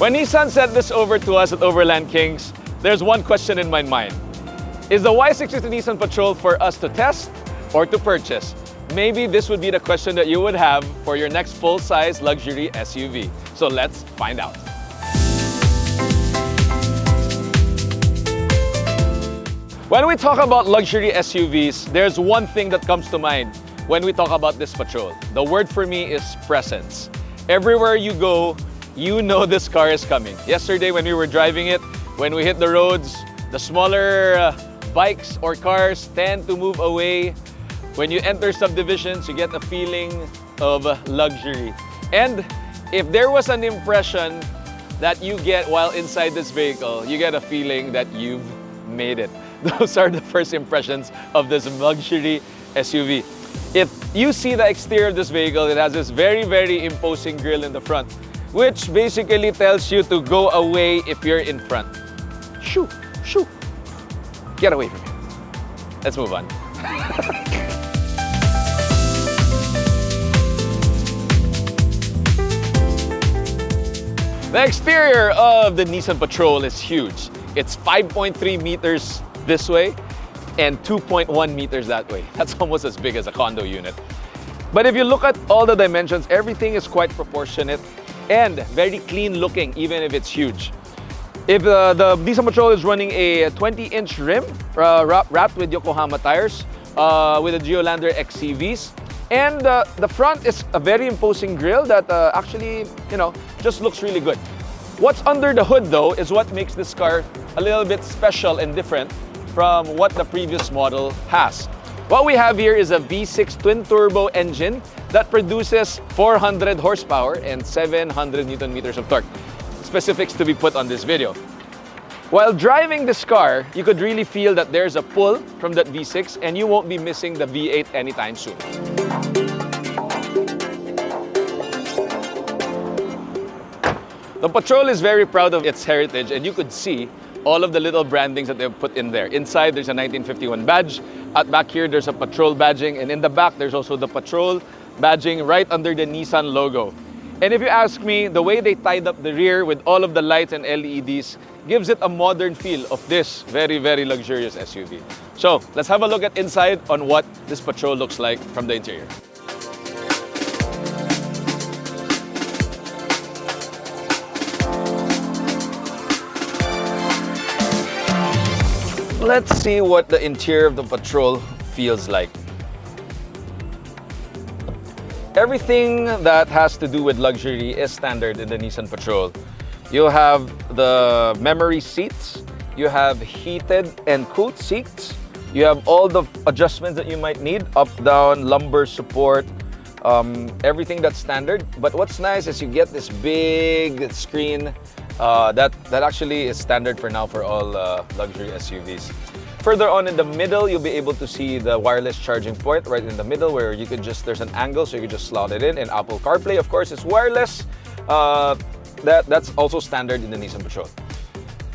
When Nissan sent this over to us at Overland Kings, there's one question in my mind. Is the Y650 Nissan Patrol for us to test or to purchase? Maybe this would be the question that you would have for your next full-size luxury SUV. So let's find out. When we talk about luxury SUVs, there's one thing that comes to mind when we talk about this Patrol. The word for me is presence. Everywhere you go, you know this car is coming. Yesterday when we were driving it, when we hit the roads, the smaller bikes or cars tend to move away. When you enter subdivisions, you get a feeling of luxury. And if there was an impression that you get while inside this vehicle, you get a feeling that you've made it. Those are the first impressions of this luxury SUV. If you see the exterior of this vehicle, it has this very, very imposing grille in the front, which basically tells you to go away if you're in front. Shoo, shoo. Get away from me. Let's move on. The exterior of the Nissan Patrol is huge. It's 5.3 meters this way and 2.1 meters that way. That's almost as big as a condo unit. But if you look at all the dimensions, everything is quite proportionate and very clean looking, even if it's huge. If the Nissan Patrol is running a 20-inch rim wrapped with Yokohama tires with the Geolander XCVs, and the front is a very imposing grille that actually, just looks really good. What's under the hood though is what makes this car a little bit special and different from what the previous model has. What we have here is a V6 twin-turbo engine that produces 400 horsepower and 700 Newton meters of torque. Specifics to be put on this video. While driving this car, you could really feel that there's a pull from that V6 and you won't be missing the V8 anytime soon. The Patrol is very proud of its heritage, and you could see all of the little brandings that they've put in there. Inside, there's a 1951 badge. At back here, there's a Patrol badging. And in the back, there's also the Patrol badging right under the Nissan logo. And if you ask me, the way they tied up the rear with all of the lights and LEDs gives it a modern feel of this very, very luxurious SUV. So let's have a look at inside on what this Patrol looks like from the interior. Let's see what the interior of the Patrol feels like. Everything that has to do with luxury is standard in the Nissan Patrol. You have the memory seats, you have heated and cooled seats, you have all the adjustments that you might need, up, down, lumbar support, everything that's standard. But what's nice is you get this big screen that actually is standard for now for all luxury SUVs. Further on in the middle, you'll be able to see the wireless charging port right in the middle, where you could there's an angle so you can just slot it in. And Apple CarPlay, of course, is wireless. That's also standard in the Nissan Patrol.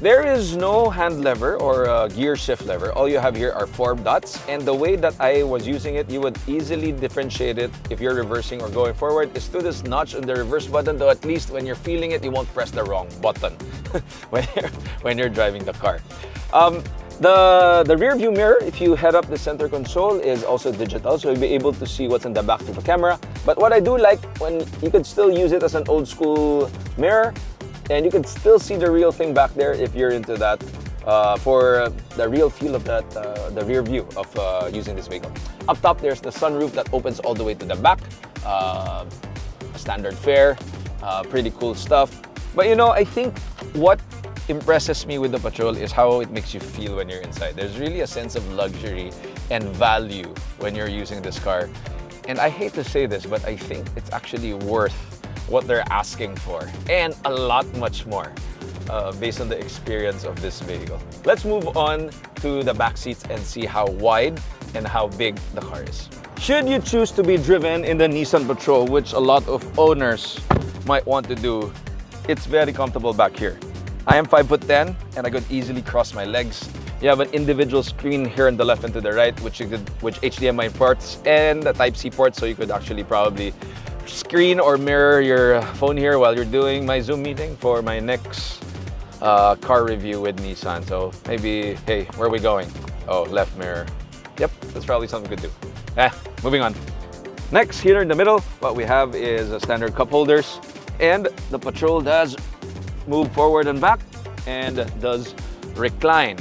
There is no hand lever or gear shift lever. All you have here are 4 dots, and the way that I was using it, you would easily differentiate it if you're reversing or going forward is to this notch on the reverse button, though at least when you're feeling it, you won't press the wrong button when you're driving the car. The rear view mirror, if you head up the center console, is also digital, so you'll be able to see what's in the back of the camera. But what I do like, when you could still use it as an old school mirror, and you can still see the real thing back there if you're into that, for the real feel of that, the rear view of using this vehicle. Up top, there's the sunroof that opens all the way to the back. A standard fare, pretty cool stuff. But I think what impresses me with the Patrol is how it makes you feel when you're inside. There's really a sense of luxury and value when you're using this car. And I hate to say this, but I think it's actually worth what they're asking for, and a lot much more based on the experience of this vehicle. Let's move on to the back seats and see how wide and how big the car is. Should you choose to be driven in the Nissan Patrol, which a lot of owners might want to do, it's very comfortable back here. I am 5'10" and I could easily cross my legs. You have an individual screen here on the left and to the right, which HDMI ports and a Type-C port, so you could actually probably screen or mirror your phone here while you're doing my Zoom meeting for my next car review with Nissan. So maybe, hey, where are we going? Oh, left mirror. Yep, that's probably something we could do. Moving on. Next, here in the middle, what we have is a standard cup holders, and the Patrol does move forward and back and does recline.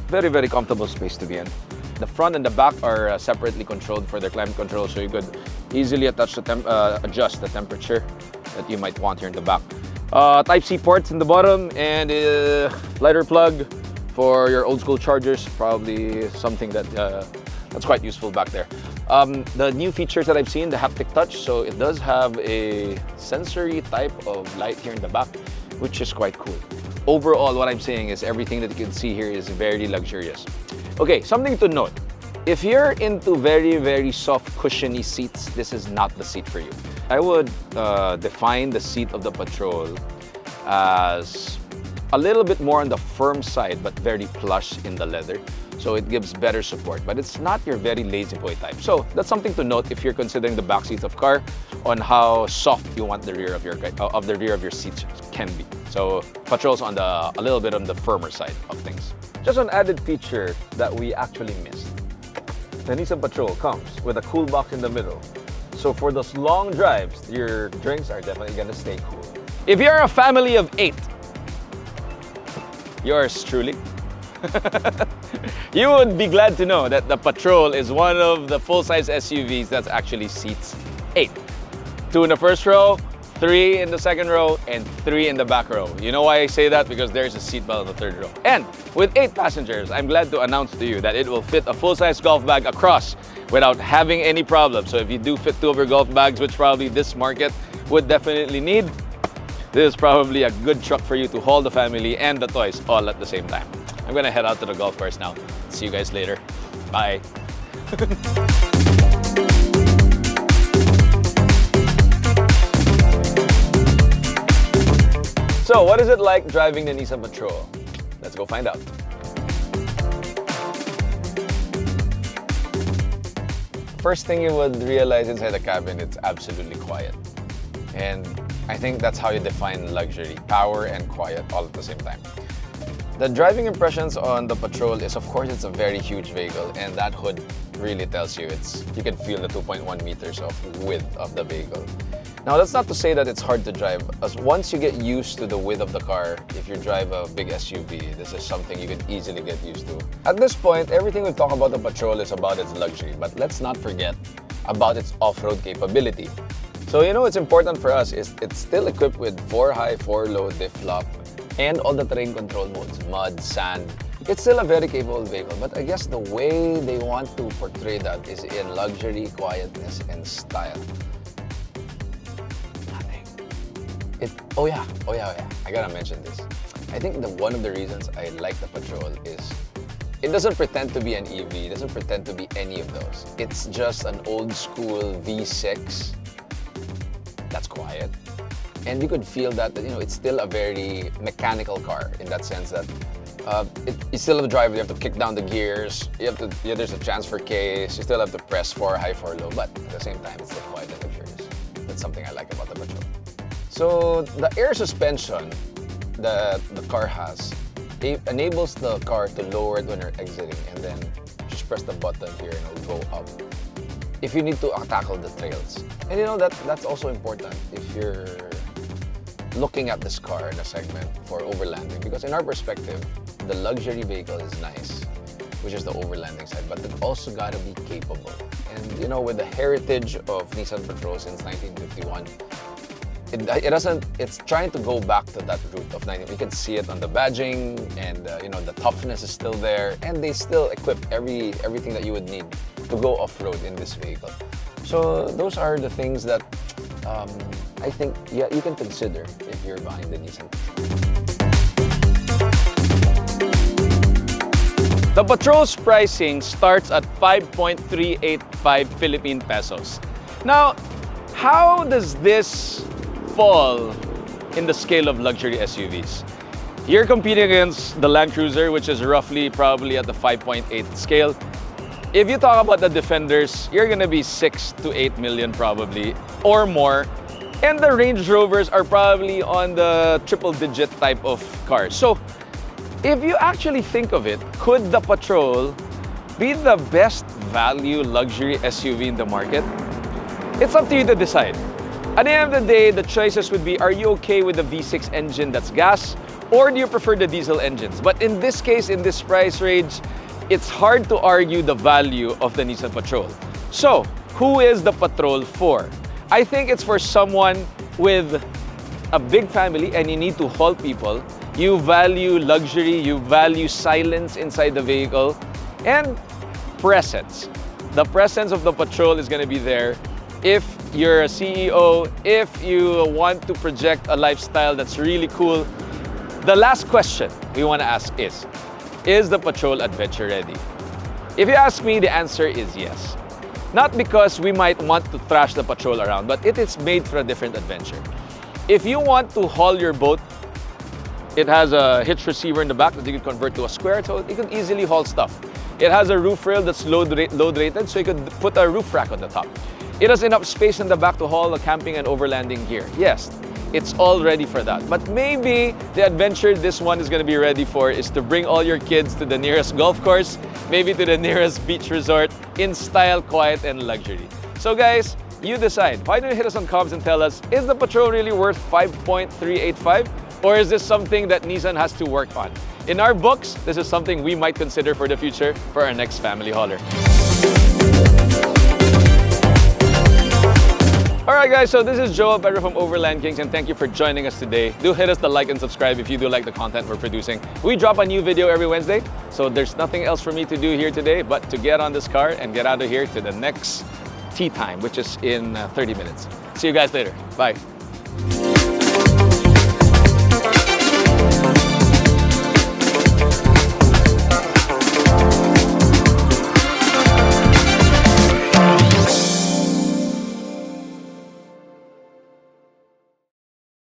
Very, very comfortable space to be in. The front and the back are separately controlled for their climate control, so you could easily adjust the temperature that you might want here in the back. Type-C ports in the bottom, and lighter plug for your old school chargers, probably something that that's quite useful back there. The new features that I've seen, the haptic touch, so it does have a sensory type of light here in the back, which is quite cool. Overall, what I'm saying is everything that you can see here is very luxurious. Okay, something to note. If you're into very, very soft, cushiony seats, this is not the seat for you. I would define the seat of the Patrol as a little bit more on the firm side, but very plush in the leather. So it gives better support, but it's not your very lazy boy type. So that's something to note if you're considering the back seats of car on how soft you want the rear of your seats can be. So Patrol's on a little bit on the firmer side of things. Just an added feature that we actually missed. The Nissan Patrol comes with a cool box in the middle. So for those long drives, your drinks are definitely gonna stay cool. If you're a family of 8, yours truly, you would be glad to know that the Patrol is one of the full-size SUVs that actually seats 8. 2 in the first row, 3 in the second row, and 3 in the back row. You know why I say that? Because there's a seatbelt in the third row. And with 8 passengers, I'm glad to announce to you that it will fit a full-size golf bag across without having any problem. So if you do fit 2 of your golf bags, which probably this market would definitely need, this is probably a good truck for you to haul the family and the toys all at the same time. I'm gonna head out to the golf course now. See you guys later. Bye. So, what is it like driving the Nissan Patrol? Let's go find out. First thing you would realize inside the cabin, it's absolutely quiet. And I think that's how you define luxury, power and quiet all at the same time. The driving impressions on the Patrol is, of course, it's a very huge vehicle, and that hood really tells you you can feel the 2.1 meters of width of the vehicle. Now, that's not to say that it's hard to drive, as once you get used to the width of the car, if you drive a big SUV, this is something you can easily get used to. At this point, everything we talk about the Patrol is about its luxury, but let's not forget about its off-road capability. So, you know what's important for us is it's still equipped with 4 high, 4 low diff lock, and all the terrain control modes, mud, sand. It's still a very capable vehicle, but I guess the way they want to portray that is in luxury, quietness, and style. Oh yeah, I gotta mention this. I think one of the reasons I like the Patrol is it doesn't pretend to be an EV, it doesn't pretend to be any of those. It's just an old school V6 that's quiet. And you could feel that, you know, it's still a very mechanical car in that sense that you still have to drive, you have to kick down the gears, there's a transfer case, you still have to press 4 high, 4 low, but at the same time, it's still quiet and luxurious. That's something I like about the Patrol. So the air suspension that the car has, it enables the car to lower it when you're exiting, and then just press the button here and it'll go up if you need to tackle the trails. And you know, that's also important if you're looking at this car in a segment for overlanding, because in our perspective, the luxury vehicle is nice, which is the overlanding side, but it also gotta be capable. And you know, with the heritage of Nissan Patrol since 1951, it's trying to go back to that root of 19. You can see it on the badging, and you know, the toughness is still there, and they still equip everything that you would need to go off-road in this vehicle. So those are the things that I think you can consider if you're buying the Nissan Patrol. The Patrol's pricing starts at 5.385 Philippine pesos. Now, how does this fall in the scale of luxury SUVs? You're competing against the Land Cruiser, which is roughly probably at the 5.8 scale. If you talk about the Defenders, you're gonna be 6 to 8 million probably, or more. And the Range Rovers are probably on the triple-digit type of cars. So, if you actually think of it, could the Patrol be the best value luxury SUV in the market? It's up to you to decide. At the end of the day, the choices would be, are you okay with the V6 engine that's gas, or do you prefer the diesel engines? But in this case, in this price range, it's hard to argue the value of the Nissan Patrol. So, who is the Patrol for? I think it's for someone with a big family and you need to haul people. You value luxury, you value silence inside the vehicle, and presence. The presence of the Patrol is going to be there if you're a CEO, if you want to project a lifestyle that's really cool. The last question we want to ask is the Patrol adventure ready? If you ask me, the answer is yes. Not because we might want to thrash the Patrol around, but it is made for a different adventure. If you want to haul your boat, it has a hitch receiver in the back that you can convert to a square, so it can easily haul stuff. It has a roof rail that's load rated, so you could put a roof rack on the top. It has enough space in the back to haul the camping and overlanding gear. Yes, it's all ready for that. But maybe the adventure this one is going to be ready for is to bring all your kids to the nearest golf course, maybe to the nearest beach resort, in style, quiet, and luxury. So guys, you decide. Why don't you hit us on comments and tell us, is the Patrol really worth 5.385? Or is this something that Nissan has to work on? In our books, this is something we might consider for the future for our next family hauler. Alright guys, so this is Joel Pedro from Overland Kings, and thank you for joining us today. Do hit us the like and subscribe if you do like the content we're producing. We drop a new video every Wednesday, so there's nothing else for me to do here today but to get on this car and get out of here to the next tea time, which is in 30 minutes. See you guys later. Bye.